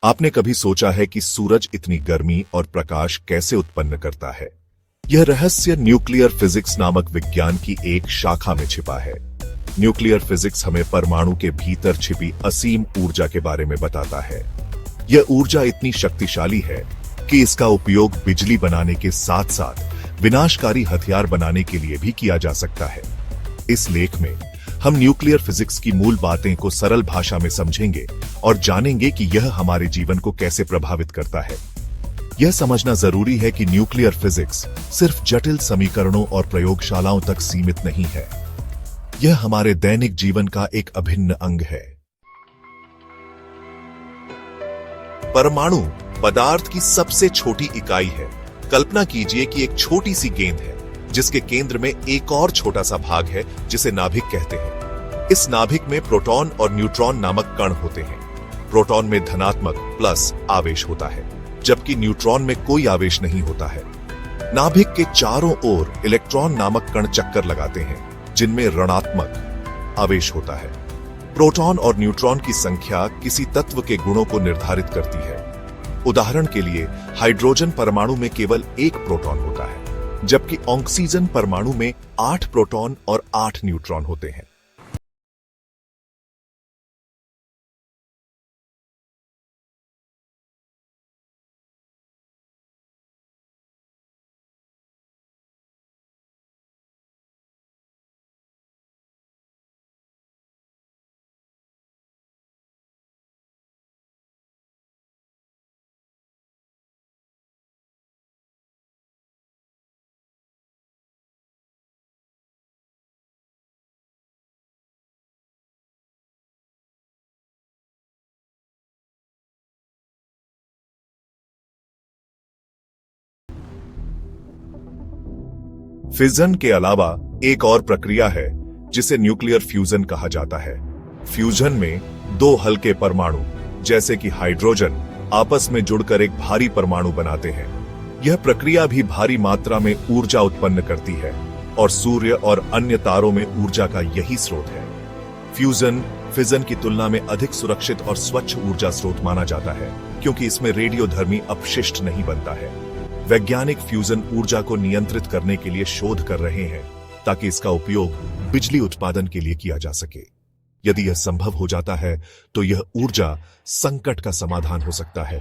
आपने कभी सोचा है कि सूरज इतनी गर्मी और प्रकाश कैसे उत्पन्न करता है? यह रहस्य न्यूक्लियर फिजिक्स नामक विज्ञान की एक शाखा में छिपा है। न्यूक्लियर फिजिक्स हमें परमाणु के भीतर छिपी असीम ऊर्जा के बारे में बताता है। यह ऊर्जा इतनी शक्तिशाली है कि इसका उपयोग बिजली बनाने के साथ साथ विनाशकारी हथियार बनाने के लिए भी किया जा सकता है। इस लेख में हम न्यूक्लियर फिजिक्स की मूल बातें को सरल भाषा में समझेंगे और जानेंगे कि यह हमारे जीवन को कैसे प्रभावित करता है। यह समझना जरूरी है कि न्यूक्लियर फिजिक्स सिर्फ जटिल समीकरणों और प्रयोगशालाओं तक सीमित नहीं है। यह हमारे दैनिक जीवन का एक अभिन्न अंग है। परमाणु पदार्थ की सबसे छोटी इकाई है। कल्पना कीजिए कि एक छोटी सी गेंद है जिसके केंद्र में एक और छोटा सा भाग है जिसे नाभिक कहते हैं। इस नाभिक में प्रोटॉन और न्यूट्रॉन नामक कण होते हैं। प्रोटॉन में धनात्मक प्लस आवेश होता है, जबकि न्यूट्रॉन में कोई आवेश नहीं होता है। नाभिक के चारों ओर इलेक्ट्रॉन नामक कण चक्कर लगाते हैं, जिनमें ऋणात्मक आवेश होता है। प्रोटॉन और न्यूट्रॉन की संख्या किसी तत्व के गुणों को निर्धारित करती है। उदाहरण के लिए हाइड्रोजन परमाणु में केवल एक प्रोटॉन होता है, जबकि ऑक्सीजन परमाणु में 8 प्रोटॉन और 8 न्यूट्रॉन होते हैं। फिजन के अलावा एक और प्रक्रिया है जिसे न्यूक्लियर फ्यूजन कहा जाता है। फ्यूजन में दो हल्के परमाणु जैसे कि हाइड्रोजन आपस में जुड़कर एक भारी परमाणु बनाते हैं। यह प्रक्रिया भी भारी मात्रा में ऊर्जा उत्पन्न करती है और सूर्य और अन्य तारों में ऊर्जा का यही स्रोत है। फ्यूजन फिजन की तुलना में अधिक सुरक्षित और स्वच्छ ऊर्जा स्रोत माना जाता है, क्योंकि इसमें रेडियोधर्मी अपशिष्ट नहीं बनता है। वैज्ञानिक फ्यूजन ऊर्जा को नियंत्रित करने के लिए शोध कर रहे हैं ताकि इसका उपयोग बिजली उत्पादन के लिए किया जा सके। यदि यह संभव हो जाता है तो यह ऊर्जा संकट का समाधान हो सकता है।